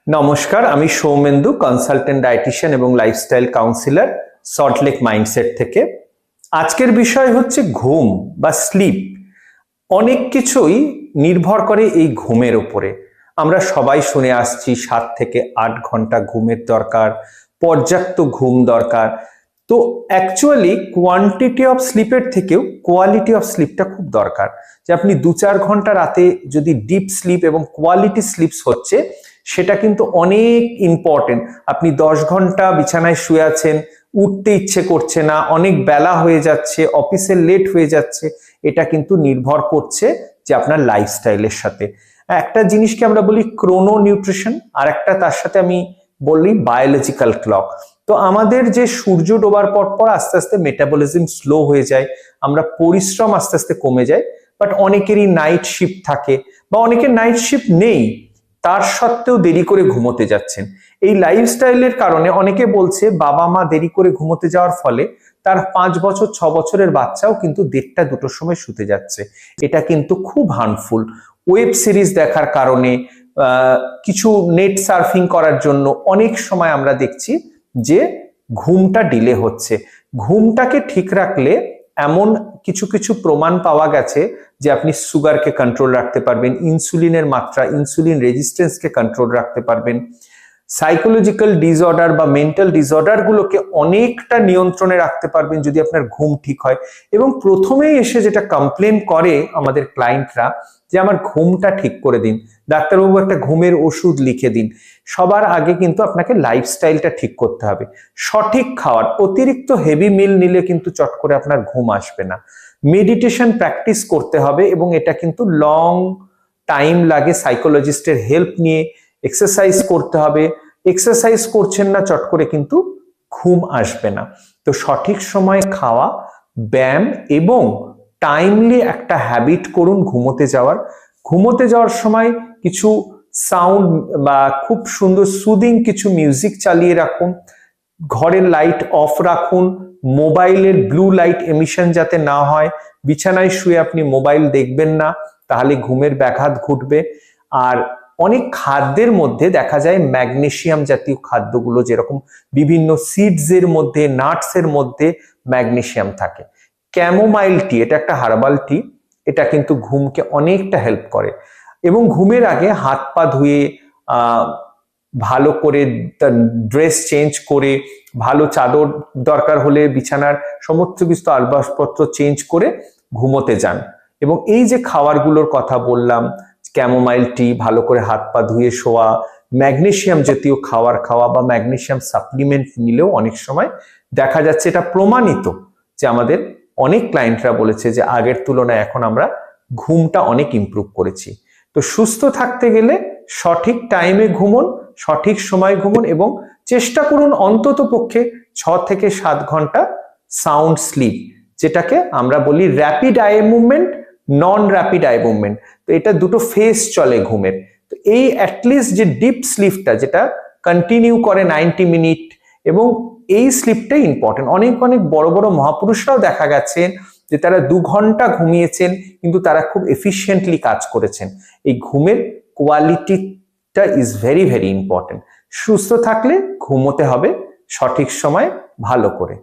নমস্কার, আমি Soumendu, consultant dietician এবং লাইফস্টাইল কাউন্সিলর, সল্টলেক মাইন্ডসেট থেকে। আজকের বিষয় হচ্ছে ঘুম বা স্লিপ। অনেক কিছুই নির্ভর করে এই ঘুমের উপরে। আমরা সবাই শুনে আসছি 7 থেকে 8 ঘন্টা ঘুমের দরকার, পর্যাপ্ত ঘুম দরকার। তো অ্যাকচুয়ালি কোয়ান্টিটি অফ স্লিপের থেকেও কোয়ালিটি অফ স্লিপটা খুব দরকার। যে আপনি 2-4 ঘন্টা রাতে যদি ডিপ স্লিপ এবং কোয়ালিটি স্লিপস হচ্ছে, সেটা কিন্তু অনেক ইম্পর্টেন্ট। আপনি 10 ঘন্টা বিছানায় শুয়ে আছেন, উঠতে ইচ্ছে করছে না, অনেক বেলা হয়ে যাচ্ছে, অফিসে লেট হয়ে যাচ্ছে, এটা কিন্তু নির্ভর করছে যে আপনার লাইফস্টাইলের সাথে। একটা জিনিসকে আমরা বলি ক্রোনো নিউট্রিশন, আর একটা তার সাথে আমি বলি বায়োলজিক্যাল ক্লক। তো আমাদের যে সূর্য ডোবার পর আস্তে আস্তে মেটাবলিজম স্লো হয়ে যায়, আমরা পরিশ্রম আস্তে আস্তে কমে যায়। বাট অনেকেরই নাইট শিফট থাকে বা অনেকের নাইট শিফট নেই, তার সত্ত্বেও দেরি করে ঘুমোতে যাচ্ছেন। এই লাইফস্টাইলের কারণে অনেকে বলছে বাবা মা দেরি করে ঘুমোতে যাওয়ার ফলে তার 5 বছর 6 বছরের বাচ্চাও কিন্তু 1:30-2টোর সময় শুতে যাচ্ছে। এটা কিন্তু খুব হার্মফুল। ওয়েব সিরিজ দেখার কারণে, কিছু নেট সার্ফিং করার জন্য অনেক সময় আমরা দেখছি যে ঘুমটা ডিলে হচ্ছে। ঘুমটাকে ঠিক রাখলে এমন কিছু কিছু প্রমাণ পাওয়া গেছে যে আপনি সুগারকে কন্ট্রোল রাখতে পারবেন, ইনসুলিনের মাত্রা, ইনসুলিন রেজিস্ট্যান্সকে কন্ট্রোল রাখতে পারবেন, সাইকোলজিক্যাল ডিসঅর্ডার বা মেন্টাল ডিসঅর্ডার গুলোকে অনেকটা নিয়ন্ত্রণে রাখতে পারবেন যদি আপনার ঘুম ঠিক হয়। এবং প্রথমেই এসে যেটা কমপ্লেন করে আমাদের ক্লায়েন্টরা যে আমার ঘুমটা ঠিক করে দিন, ডাক্তারবাবু একটা ঘুমের ওষুধ লিখে দিন। সবার আগে কিন্তু আপনাকে লাইফস্টাইলটা ঠিক করতে হবে। সঠিক খাওয়ার, অতিরিক্ত হেভি মিল নিলে কিন্তু চট করে আপনার ঘুম আসবে না। মেডিটেশন প্র্যাকটিস করতে হবে এবং এটা কিন্তু লং টাইম লাগে, সাইকোলজিস্টের হেল্প নিয়ে এক্সারসাইজ করতে হবে। এক্সারসাইজ করছেন না, চট করে কিন্তু ঘুম আসবে না। তো সঠিক সময়ে খাওয়া, ব্যায়াম এবং টাইমলি একটা হ্যাবিট করুন ঘুমোতে যাওয়ার। ঘুমোতে যাওয়ার সময় কিছু সাউন্ড বা খুব সুন্দর সুদিং কিছু মিউজিক চালিয়ে রাখুন, ঘরের লাইট অফ রাখুন, মোবাইলের ব্লু লাইট এমিশন যাতে না হয়। বিছানায় শুয়ে আপনি মোবাইল দেখবেন না, তাহলে ঘুমের ব্যাঘাত ঘটবে। আর অনেক খাদ্যের মধ্যে দেখা যায় ম্যাগনেসিয়াম জাতীয় খাদ্যগুলো, যেরকম বিভিন্ন সিডস এর মধ্যে, নাটস এর মধ্যে ম্যাগনেসিয়াম থাকে। ক্যামোমাইল টি, এটা একটা হার্বাল টি, এটা কিন্তু ঘুমকে অনেকটা হেল্প করে। এবং ঘুমের আগে হাত পা ধুয়ে, ভালো করে ড্রেস চেঞ্জ করে, ভালো চাদর, দরকার হলে বিছানার সমস্ত কিছু আসবাবপত্র চেঞ্জ করে ঘুমোতে যান। এবং এই যে খাবারগুলোর কথা বললাম, ক্যামোমাইল টি, ভালো করে হাত পা ধুয়ে শোয়া, ম্যাগনেসিয়াম জাতীয় খাবার খাওয়া বা ম্যাগনেসিয়াম সাপ্লিমেন্ট নিলেও অনেক সময় দেখা যাচ্ছে, এটা প্রমাণিত যে আমাদের অনেক ক্লায়েন্টরা বলেছে যে আগের তুলনায় এখন আমরা ঘুমটা অনেক ইমপ্রুভ করেছি। তো সুস্থ থাকতে গেলে সঠিক টাইমে ঘুমুন, সঠিক সময় ঘুমুন এবং চেষ্টা করুন অন্তত পক্ষে 6 থেকে 7 ঘন্টা সাউন্ড স্লিপ, যেটাকে আমরা বলি র্যাপিড আই মুভমেন্ট, নন র্যাপিড আই মুভমেন্ট। তো এটা দুটো ফেজ চলে ঘুমের। তো এই অ্যাটলিস্ট যে ডিপ স্লিপটা, যেটা কন্টিনিউ করে 90 মিনিট, এবং এই স্লিপটাই ইম্পর্টেন্ট। অনেক অনেক বড় বড় মহাপুরুষরাও দেখা গেছে যে তারা 2 ঘন্টা ঘুমিয়েছেন, কিন্তু তারা খুব এফিশিয়েন্টলি কাজ করেছেন। এই ঘুমের কোয়ালিটিটা ইজ ভেরি ভেরি ইম্পর্টেন্ট। সুস্থ থাকলে ঘুমোতে হবে সঠিক সময় ভালো করে।